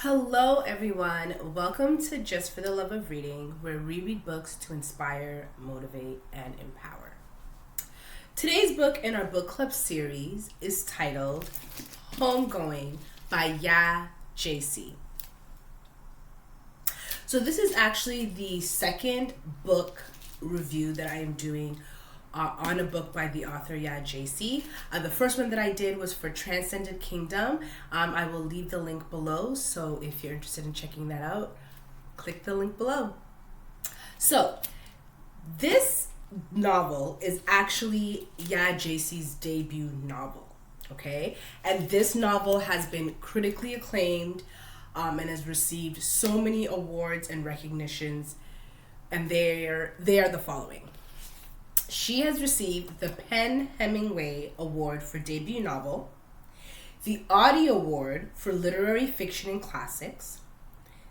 Hello, everyone. Welcome to Just for the Love of Reading, where we read books to inspire, motivate, and empower. Today's book in our book club series is titled Homegoing by Yaa Gyasi. So this is actually the second book review that I am doing on a book by the author Yaa Gyasi. The first one that I did was for Transcendent Kingdom. I will leave the link below, so if you're interested in checking that out, click the link below. So, this novel is actually Yaa Gyasi's debut novel, okay? And this novel has been critically acclaimed and has received so many awards and recognitions, and they are the following. She has received the PEN/Hemingway Award for Debut Novel, the Audie Award for Literary Fiction and Classics,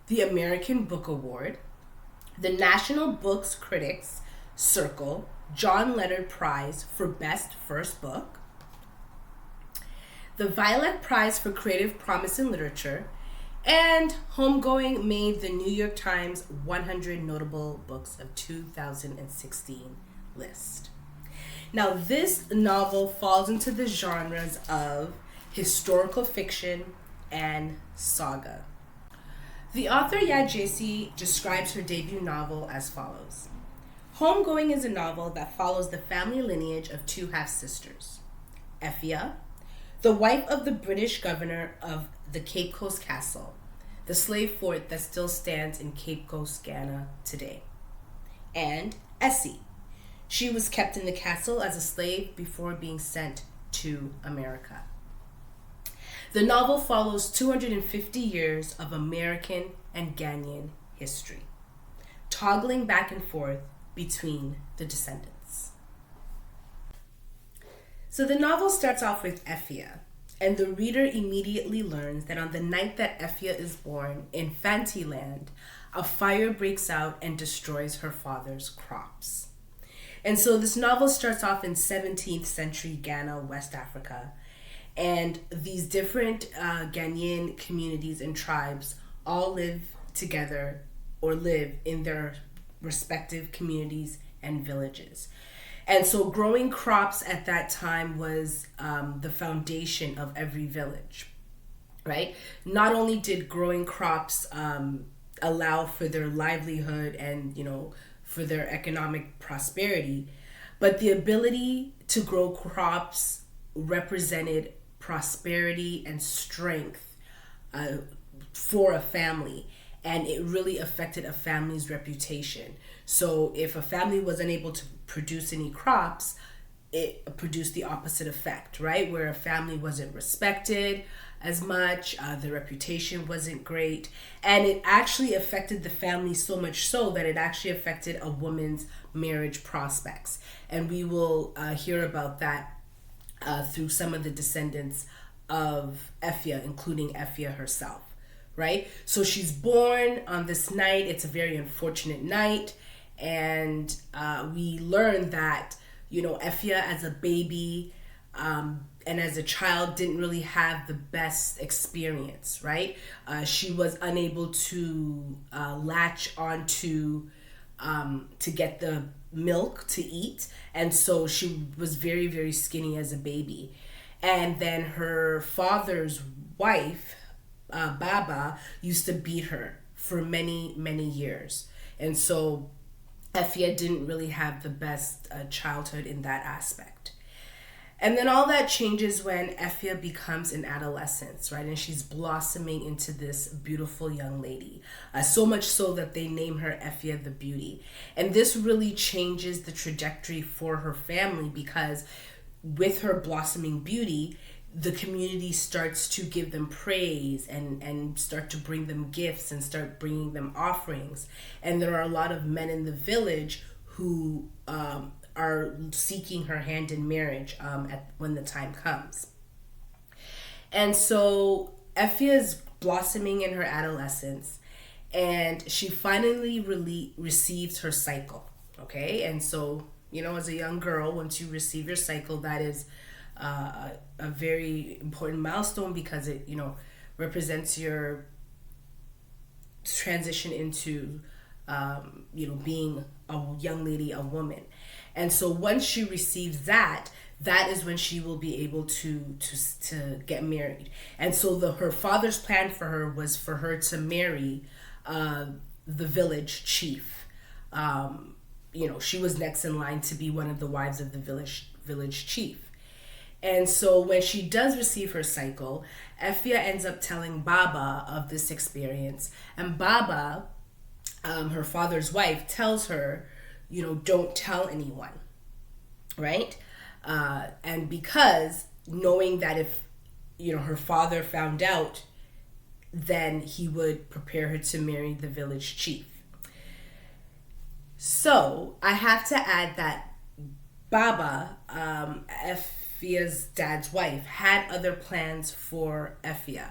the American Book Award, the National Books Critics Circle John Leonard Prize for Best First Book, the Violet Prize for Creative Promise in Literature, and Homegoing made the New York Times 100 Notable Books of 2016 list. Now, this novel falls into the genres of historical fiction and saga. The author Yaa Gyasi describes her debut novel as follows. Homegoing is a novel that follows the family lineage of two half-sisters. Effia, the wife of the British governor of the Cape Coast Castle, the slave fort that still stands in Cape Coast, Ghana today, and Essie. She was kept in the castle as a slave before being sent to America. The novel follows 250 years of American and Ghanaian history, toggling back and forth between the descendants. So the novel starts off with Effia, and the reader immediately learns that on the night that Effia is born in Fantasyland, a fire breaks out and destroys her father's crops. And so this novel starts off in 17th century Ghana, West Africa. And these different Ghanaian communities and tribes all live together or live in their respective communities and villages. And so growing crops at that time was the foundation of every village, right? Not only did growing crops allow for their livelihood and, for their economic prosperity, but the ability to grow crops represented prosperity and strength for a family, and it really affected a family's reputation. So if a family was unable to produce any crops, it produced the opposite effect, right? Where a family wasn't respected as much, the reputation wasn't great, and it actually affected the family so much so that it actually affected a woman's marriage prospects. And we will hear about that through some of the descendants of Effia, including Effia herself, right? So she's born on this night. It's a very unfortunate night, and we learn that Effia as a baby and as a child didn't really have the best experience, right? She was unable to latch onto to get the milk to eat, and so she was very, very skinny as a baby. And then her father's wife, Baba, used to beat her for many, many years. And so Effia didn't really have the best childhood in that aspect. And then all that changes when Effia becomes an adolescent, right? And she's blossoming into this beautiful young lady. So much so that they name her Effia the Beauty. And this really changes the trajectory for her family, because with her blossoming beauty, the community starts to give them praise and start to bring them gifts and start bringing them offerings. And there are a lot of men in the village who are seeking her hand in marriage when the time comes. And so Effia is blossoming in her adolescence, and she finally receives her cycle, okay? And so, as a young girl, once you receive your cycle, that is a very important milestone, because it, represents your transition into, being a young lady, a woman. And so once she receives that, that is when she will be able to get married. And so her father's plan for her was for her to marry the village chief. She was next in line to be one of the wives of the village chief. And so when she does receive her cycle, Effia ends up telling Baba of this experience. And Baba, her father's wife, tells her, don't tell anyone, right? And because knowing that if, her father found out, then he would prepare her to marry the village chief. So I have to add that Baba, Effia's dad's wife, had other plans for Effia.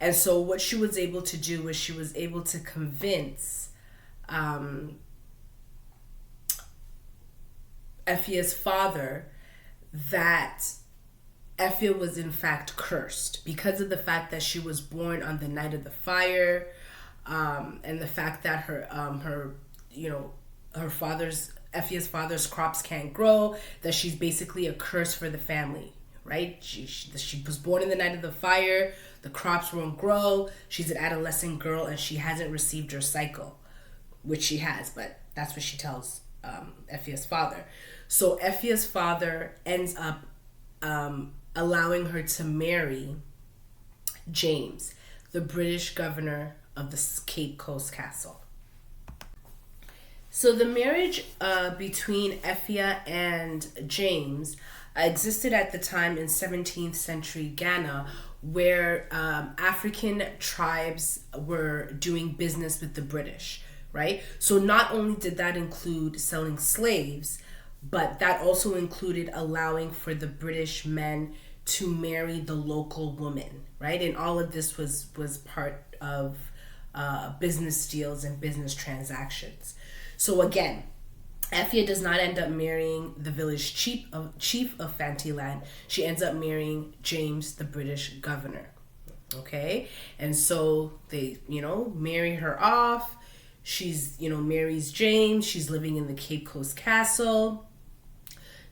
And so what she was able to do was she was able to convince Effia's father that Effia was in fact cursed because of the fact that she was born on the night of the fire, and the fact that Effia's father's crops can't grow, that she's basically a curse for the family, right? She was born in the night of the fire, the crops won't grow, she's an adolescent girl, and she hasn't received her cycle, which she has, but that's what she tells Effia's father. So Effia's father ends up allowing her to marry James, the British governor of the Cape Coast Castle. So the marriage between Effia and James existed at the time in 17th century Ghana, where African tribes were doing business with the British, right? So not only did that include selling slaves, but that also included allowing for the British men to marry the local woman, right? And all of this was part of business deals and business transactions. So again, Effia does not end up marrying the village chief of Fantiland. She ends up marrying James, the British governor. Okay? And so they, marry her off. She's, marries James. She's living in the Cape Coast Castle.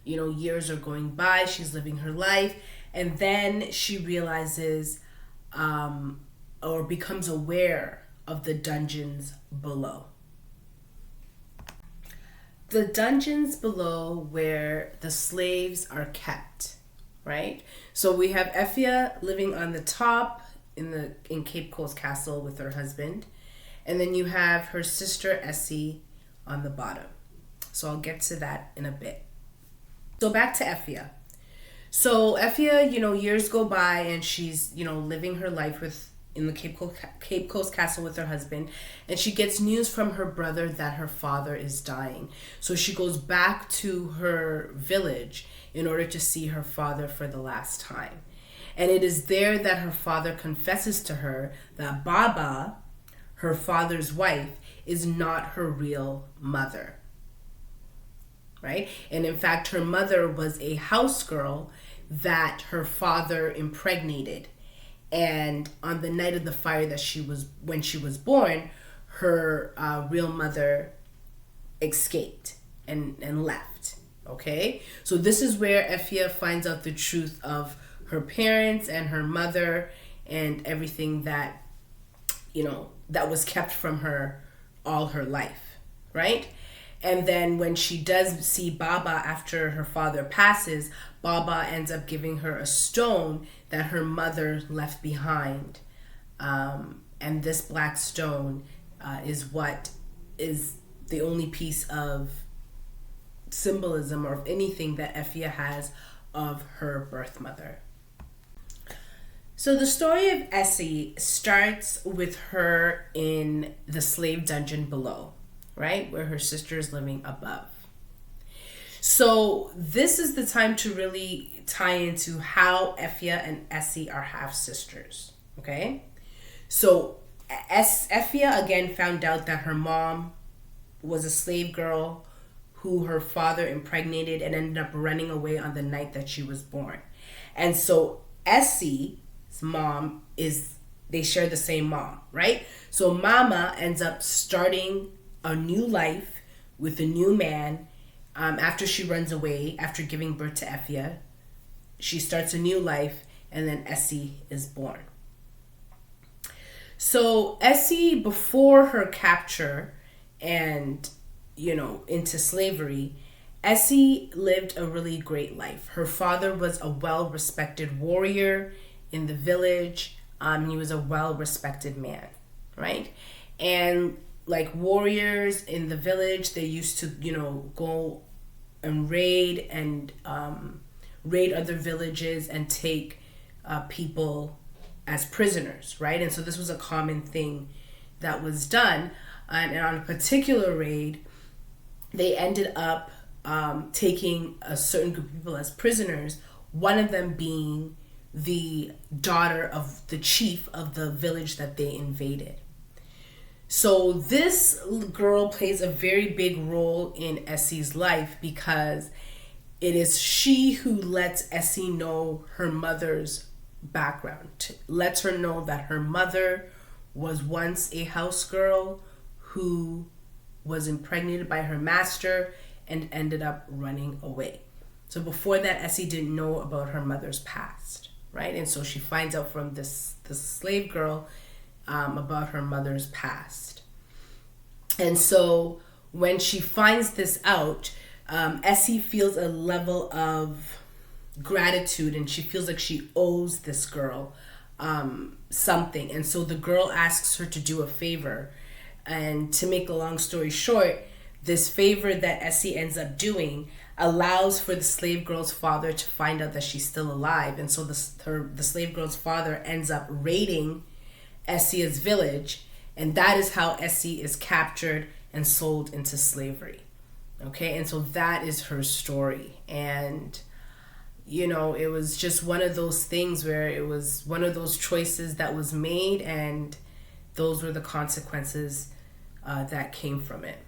Years are going by. She's living her life. And then she realizes or becomes aware of the dungeons below. The dungeons below where the slaves are kept, right? So we have Effia living on the top in Cape Coast Castle with her husband. And then you have her sister Essie on the bottom. So I'll get to that in a bit. So back to Effia. So Effia, years go by and she's, living her life in the Cape Coast Castle with her husband, and she gets news from her brother that her father is dying. So she goes back to her village in order to see her father for the last time. And it is there that her father confesses to her that Baba, her father's wife, is not her real mother. Right? And in fact, her mother was a house girl that her father impregnated. And on the night of the fire when she was born, her real mother escaped and left. Okay? So this is where Effia finds out the truth of her parents and her mother and everything that, that was kept from her all her life. Right? And then when she does see Baba after her father passes, Baba ends up giving her a stone that her mother left behind. And this black stone is what is the only piece of symbolism or of anything that Effia has of her birth mother. So the story of Essie starts with her in the slave dungeon below, right? Where her sister is living above. So this is the time to really tie into how Effia and Essie are half sisters. Okay. So Effia again found out that her mom was a slave girl who her father impregnated and ended up running away on the night that she was born. And so Essie's mom is they share the same mom, right? So Mama ends up starting a new life with a new man after she runs away, after giving birth to Effia. She starts a new life, and then Essie is born. So Essie, before her capture and, into slavery, Essie lived a really great life. Her father was a well-respected warrior in the village. He was a well-respected man, right? And like warriors in the village, they used to, go and raid other villages and take people as prisoners, right? And so this was a common thing that was done. And on a particular raid, they ended up taking a certain group of people as prisoners, one of them being the daughter of the chief of the village that they invaded. So this girl plays a very big role in Essie's life because it is she who lets Essie know her mother's background, lets her know that her mother was once a house girl who was impregnated by her master and ended up running away. So before that, Essie didn't know about her mother's past, right? And so she finds out from this slave girl about her mother's past. And so when she finds this out, Essie feels a level of gratitude, and she feels like she owes this girl something. And so the girl asks her to do a favor. And to make a long story short, this favor that Essie ends up doing allows for the slave girl's father to find out that she's still alive. And so the slave girl's father ends up raiding Essie's village, and that is how Essie is captured and sold into slavery. Okay, and so that is her story. And it was just one of those things where it was one of those choices that was made, and those were the consequences that came from it.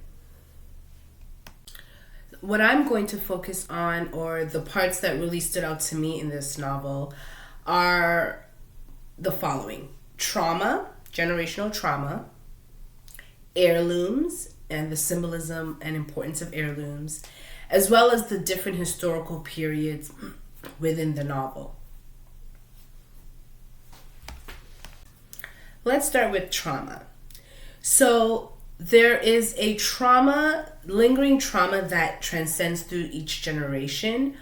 What I'm going to focus on, or the parts that really stood out to me in this novel, are the following: trauma, generational trauma, heirlooms, and the symbolism and importance of heirlooms, as well as the different historical periods within the novel. Let's start with trauma. So there is a trauma, lingering trauma, that transcends through each generation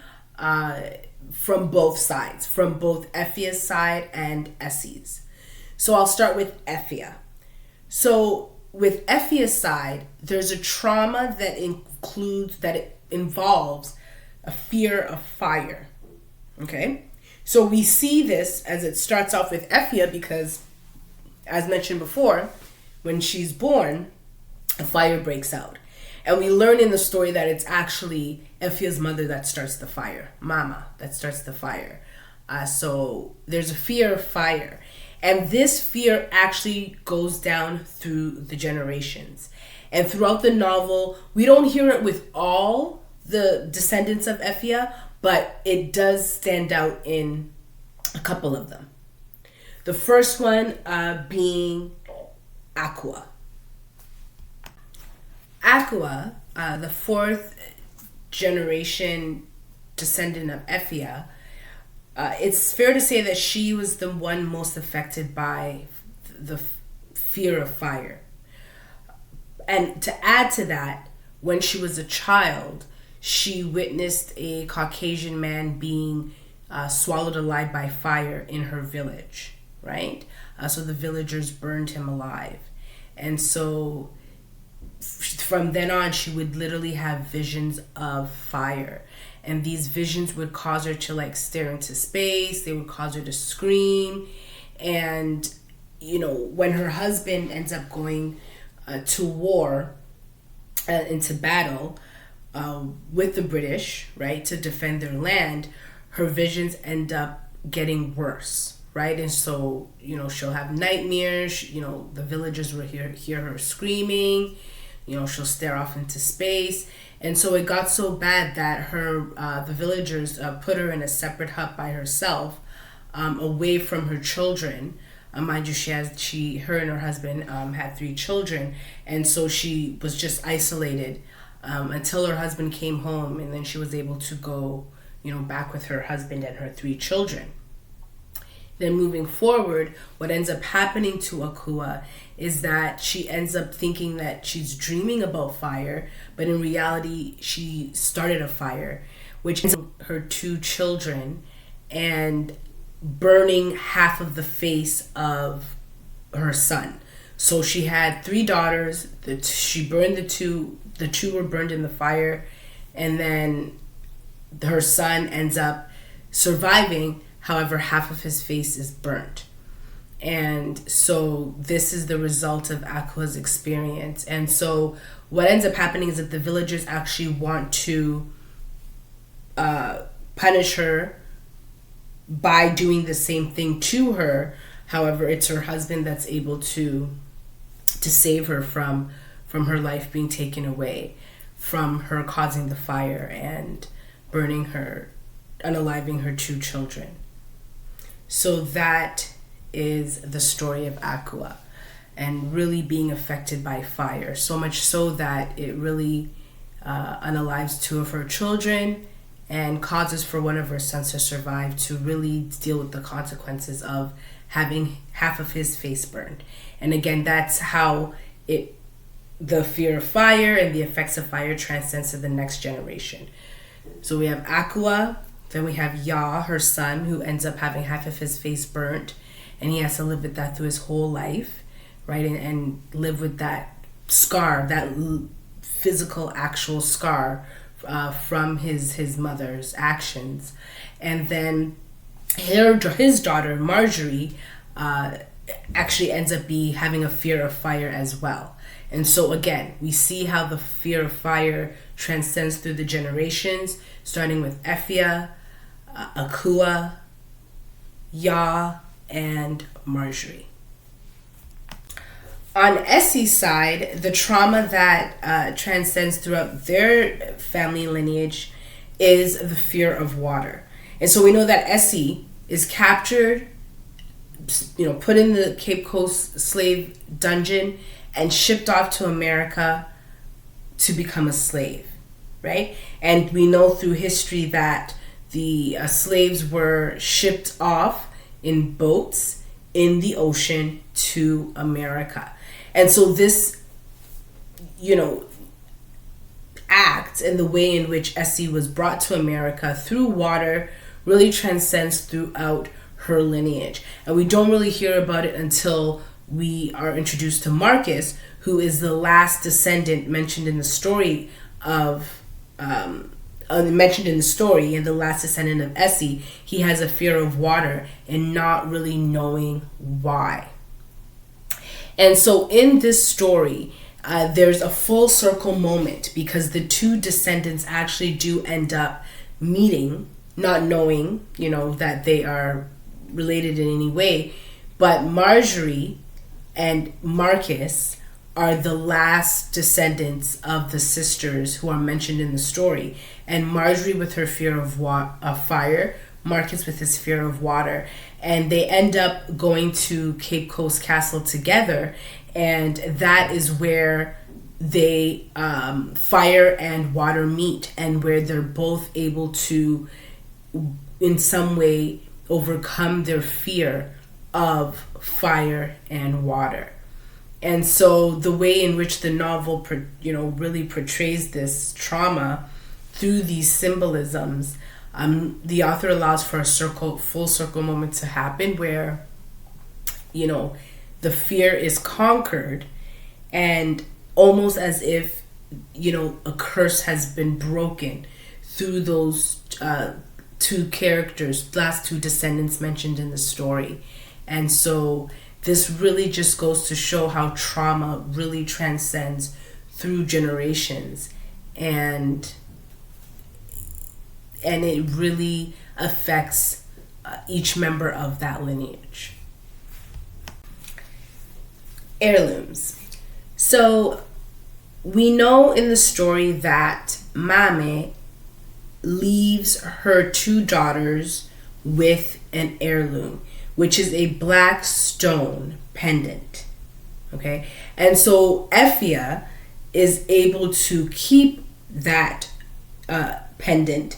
from both sides, from both Effia's side and Essie's. So I'll start with Effia. So with Effia's side, there's a trauma that it involves a fear of fire. Okay? So we see this as it starts off with Effia because, as mentioned before, when she's born, a fire breaks out. And we learn in the story that it's actually Effia's mother that starts the fire, Mama, that starts the fire. So there's a fear of fire. And this fear actually goes down through the generations. And throughout the novel, we don't hear it with all the descendants of Effia, but it does stand out in a couple of them. The first one being Aqua. Aqua, the fourth generation descendant of Effia, it's fair to say that she was the one most affected by the fear of fire. And to add to that, when she was a child, she witnessed a Caucasian man being swallowed alive by fire in her village, right? So the villagers burned him alive. And so from then on, she would literally have visions of fire. And these visions would cause her to stare into space. They would cause her to scream. And, when her husband ends up going to war, into battle with the British, right, to defend their land, her visions end up getting worse, right? And so, she'll have nightmares. The villagers will hear her screaming. She'll stare off into space. And so it got so bad that the villagers put her in a separate hut by herself, away from her children, Mind you, her and her husband had 3 children, and so she was just isolated until her husband came home, and then she was able to go, back with her husband and her 3 children. Then moving forward, what ends up happening to Akua is that she ends up thinking that she's dreaming about fire, but in reality, she started a fire, which ends up her 2 children and burning half of the face of her son. So she had 3 daughters. She burned the 2. The 2 were burned in the fire, and then her son ends up surviving. However, half of his face is burnt. And so this is the result of Akua's experience. And so what ends up happening is that the villagers actually want to punish her by doing the same thing to her. However, it's her husband that's able to save her from her life being taken away, from her causing the fire and burning her, unaliving her 2 children. So that is the story of Akua, and really being affected by fire, so much so that it really unalives 2 of her children and causes for one of her sons to survive, to really deal with the consequences of having half of his face burned. And again, that's how the fear of fire and the effects of fire transcends to the next generation. So we have Akua, then we have Yaa, her son, who ends up having half of his face burnt, and he has to live with that through his whole life, right? And live with that scar, that physical, actual scar from his mother's actions. And then his daughter, Marjorie, actually ends up having a fear of fire as well. And so again, we see how the fear of fire transcends through the generations, starting with Effia, Akua, Yaa, and Marjorie. On Essie's side, the trauma that transcends throughout their family lineage is the fear of water. And so we know that Essie is captured, put in the Cape Coast slave dungeon and shipped off to America to become a slave, right? And we know through history that the slaves were shipped off in boats in the ocean to America. And so this, act and the way in which Essie was brought to America through water really transcends throughout her lineage. And we don't really hear about it until we are introduced to Marcus, who is the last descendant mentioned in the story and the last descendant of Essie. He has a fear of water and not really knowing why. And so in this story, there's a full circle moment, because the 2 descendants actually do end up meeting, not knowing, that they are related in any way. But Marjorie and Marcus are the last descendants of the sisters who are mentioned in the story. And Marjorie with her fear of fire, Marcus with his fear of water. And they end up going to Cape Coast Castle together. And that is where they fire and water meet, and where they're both able to, in some way, overcome their fear of fire and water. And so the way in which the novel really portrays this trauma through these symbolisms, the author allows for a full circle moment to happen where the fear is conquered, and almost as if a curse has been broken through those 2 characters, last 2 descendants mentioned in the story. And so this really just goes to show how trauma really transcends through generations, and it really affects each member of that lineage. Heirlooms. So we know in the story that Mame leaves her 2 daughters with an heirloom, which is a black stone pendant. Okay, and so Effia is able to keep that pendant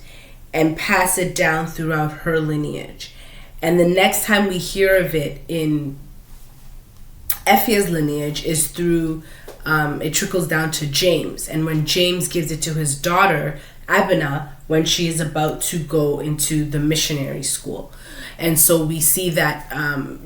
and pass it down throughout her lineage. And the next time we hear of it in Effia's lineage is through, it trickles down to James. And when James gives it to his daughter, Abena, when she is about to go into the missionary school. And so we see that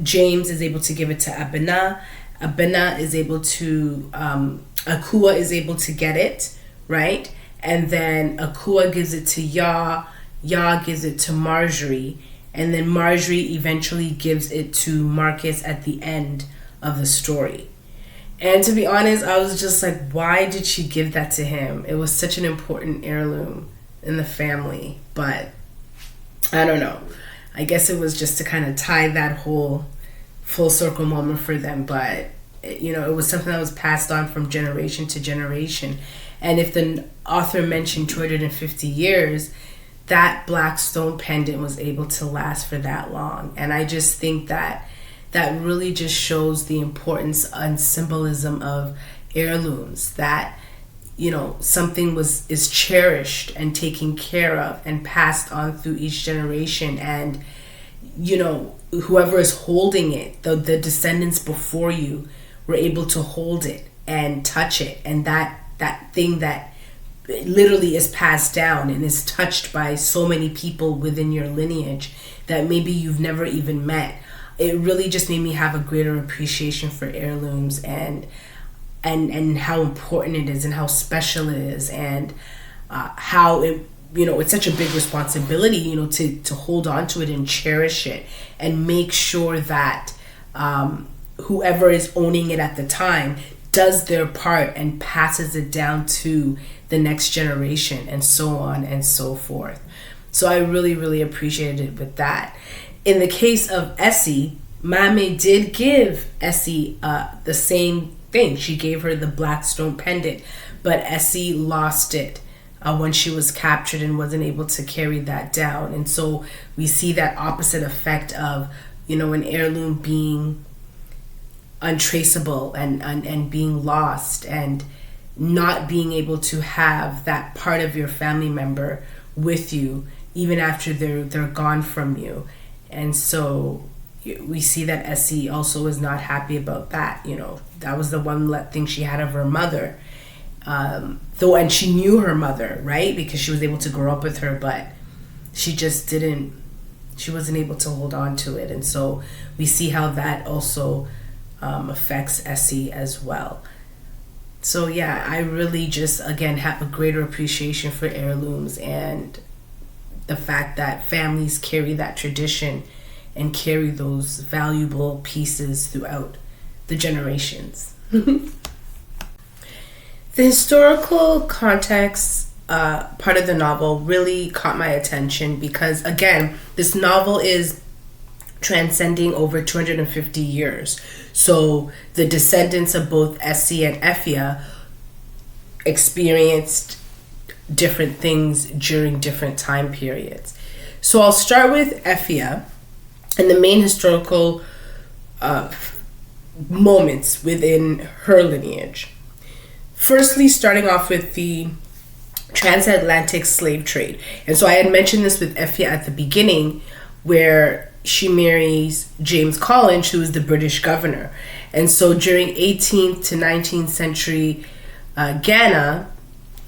James is able to give it to Abena. Abena is able to, Akua is able to get it, right? And then Akua gives it to Yaa. Yaa gives it to Marjorie. And then Marjorie eventually gives it to Marcus at the end of the story. And to be honest, I was just like, why did she give that to him? It was such an important heirloom in the family. But I don't know. I guess it was just to kind of tie that whole full circle moment for them. But, you know, it was something that was passed on from generation to generation. And if the author mentioned 250 years, that black stone pendant was able to last for that long. And I just think that that really just shows the importance and symbolism of heirlooms, that, you know, something is cherished and taken care of and passed on through each generation. And, you know, whoever is holding it, the descendants before you were able to hold it and touch it. And that thing that literally is passed down and is touched by so many people within your lineage that maybe you've never even met. It really just made me have a greater appreciation for heirlooms and how important it is and how special it is, and how it, you know, it's such a big responsibility, you know, to hold on to it and cherish it and make sure that whoever is owning it at the time does their part and passes it down to the next generation, and so on and so forth. So I really, really appreciated it with that. In the case of Essie, Mame did give Essie the same thing. She gave her the black stone pendant, but Essie lost it when she was captured and wasn't able to carry that down. And so we see that opposite effect of, you know, an heirloom being untraceable and being lost and not being able to have that part of your family member with you even after they're gone from you. And so we see that Essie also is not happy about that. You know, that was the one thing she had of her mother, though, and she knew her mother, right, because she was able to grow up with her, but she just she wasn't able to hold on to it. And so we see how that also affects Essie as well. So yeah, I really just, again, have a greater appreciation for heirlooms and the fact that families carry that tradition and carry those valuable pieces throughout the generations. The historical context part of the novel really caught my attention because, again, this novel is transcending over 250 years. So the descendants of both Essie and Effia experienced different things during different time periods. So I'll start with Effia and the main historical moments within her lineage. Firstly, starting off with the transatlantic slave trade. And so I had mentioned this with Effia at the beginning, where she marries James Collins, who is the British governor. And so during 18th to 19th century Ghana,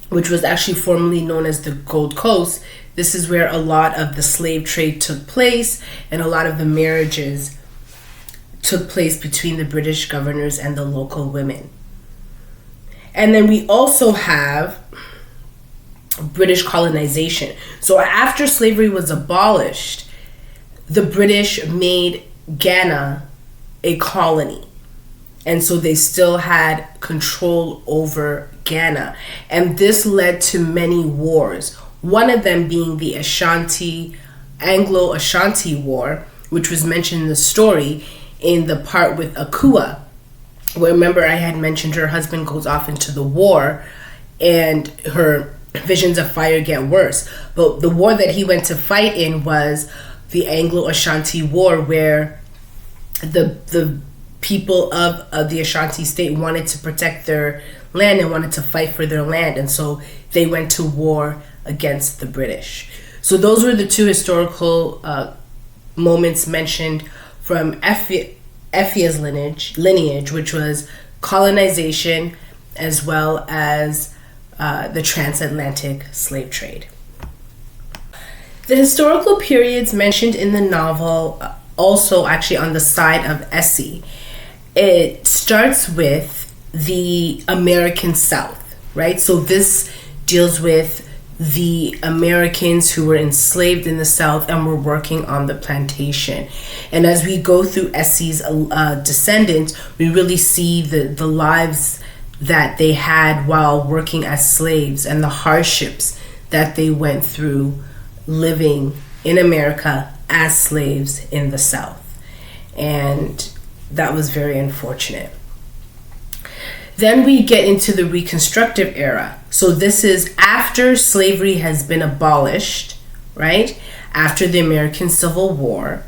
which was actually formerly known as the Gold Coast, this is where a lot of the slave trade took place and a lot of the marriages took place between the British governors and the local women. And then we also have British colonization. So after slavery was abolished, the British made Ghana a colony. And so they still had control over Ghana. And this led to many wars. One of them being the Anglo-Ashanti War, which was mentioned in the story in the part with Akua, where, remember, I had mentioned her husband goes off into the war and her visions of fire get worse. But the war that he went to fight in was the Anglo-Ashanti War, where the people of the Ashanti state wanted to protect their land and wanted to fight for their land, and so they went to war against the British. So those were the two historical moments mentioned from Efia's lineage, which was colonization as well as the transatlantic slave trade. The historical periods mentioned in the novel also actually on the side of Essie. It starts with the American South, right? So this deals with the Americans who were enslaved in the South and were working on the plantation. And as we go through Essie's descendants, we really see the lives that they had while working as slaves and the hardships that they went through living in America as slaves in the South. And that was very unfortunate. Then we get into the Reconstructive era. So this is after slavery has been abolished, right? After the American Civil War.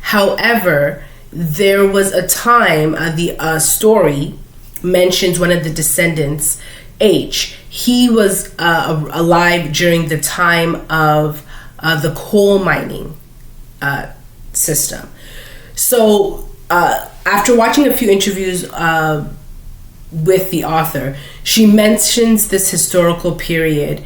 However, there was a time, the story mentions one of the descendants, H. He was alive during the time of the coal mining system. So after watching a few interviews with the author, she mentions this historical period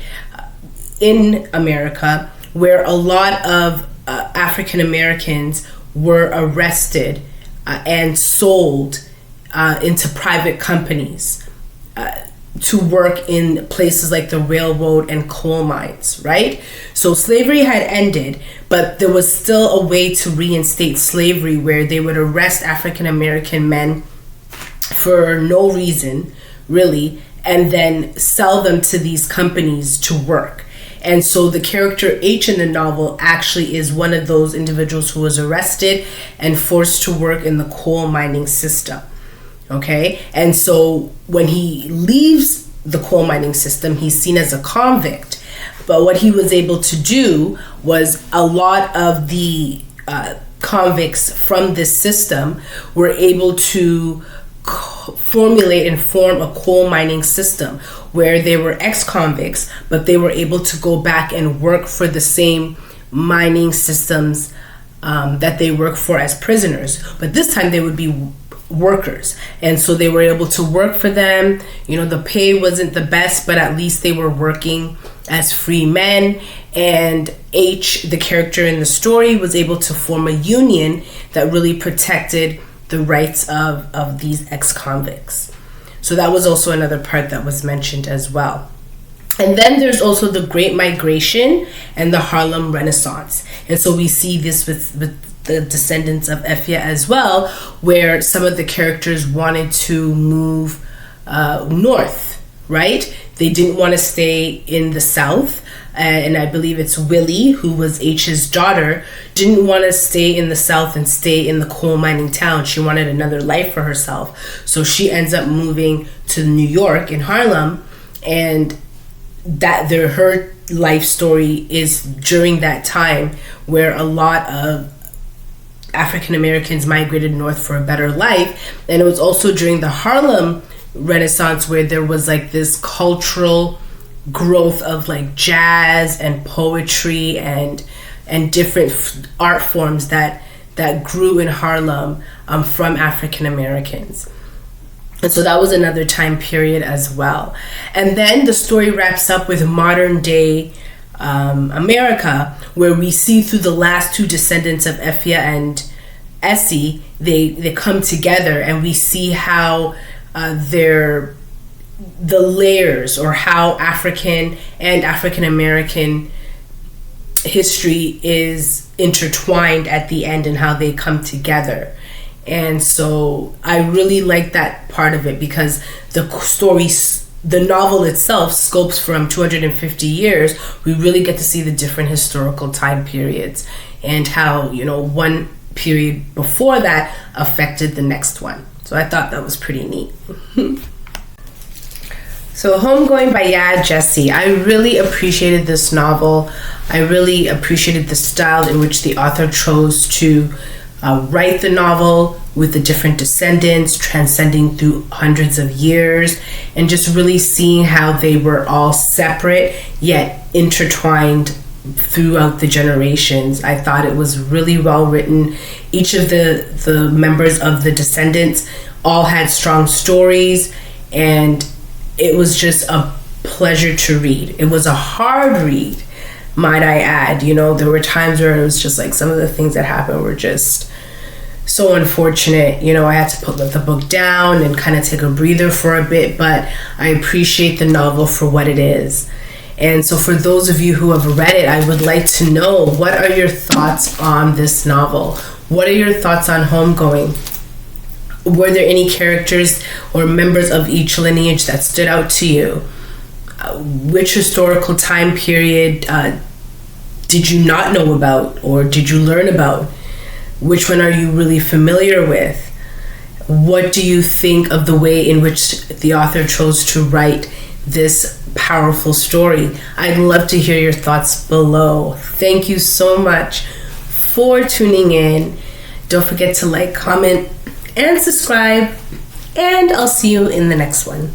in America where a lot of African Americans were arrested and sold into private companies to work in places like the railroad and coal mines, right? So slavery had ended, but there was still a way to reinstate slavery where they would arrest African American men for no reason, really, and then sell them to these companies to work. And so the character H in the novel actually is one of those individuals who was arrested and forced to work in the coal mining system. Okay, and so when he leaves the coal mining system, he's seen as a convict. But what he was able to do was a lot of the convicts from this system were able to formulate and form a coal mining system where they were ex-convicts, but they were able to go back and work for the same mining systems that they worked for as prisoners. But this time they would be workers, and so they were able to work for them. You know, the pay wasn't the best, but at least they were working as free men. And H, the character in the story, was able to form a union that really protected the rights of these ex-convicts. So that was also another part that was mentioned as well. And then there's also the Great Migration and the Harlem Renaissance. And so we see this with the descendants of Effia as well, where some of the characters wanted to move north, right? They didn't want to stay in the South. And I believe it's Willie, who was H's daughter, didn't want to stay in the South and stay in the coal mining town. She wanted another life for herself. So she ends up moving to New York in Harlem, and her life story is during that time where a lot of African Americans migrated north for a better life. And it was also during the Harlem Renaissance where there was like this cultural growth of like jazz and poetry and different art forms that grew in Harlem from African Americans. And so that was another time period as well. And then the story wraps up with modern day America, where we see through the last two descendants of Effia and Essie, they come together, and we see how the layers, or how African and African American history is intertwined at the end, and how they come together. And so I really like that part of it, because the novel itself scopes from 250 years. We really get to see the different historical time periods and how, one period before that affected the next one. So I thought that was pretty neat. So Homegoing by Yaa Gyasi. I really appreciated this novel. I really appreciated the style in which the author chose to write the novel with the different descendants transcending through hundreds of years, and just really seeing how they were all separate yet intertwined throughout the generations. I thought it was really well written. Each of the members of the descendants all had strong stories, and it was just a pleasure to read. It was a hard read, might I add. You know, there were times where it was just like some of the things that happened were just so unfortunate. You know, I had to put the book down and kind of take a breather for a bit, but I appreciate the novel for what it is. And so for those of you who have read it, I would like to know, what are your thoughts on this novel? What are your thoughts on Homegoing? Were there any characters or members of each lineage that stood out to you? Which historical time period did you not know about, or did you learn about? Which one are you really familiar with? What do you think of the way in which the author chose to write this powerful story? I'd love to hear your thoughts below. Thank you so much for tuning in. Don't forget to like, comment, and subscribe, and I'll see you in the next one.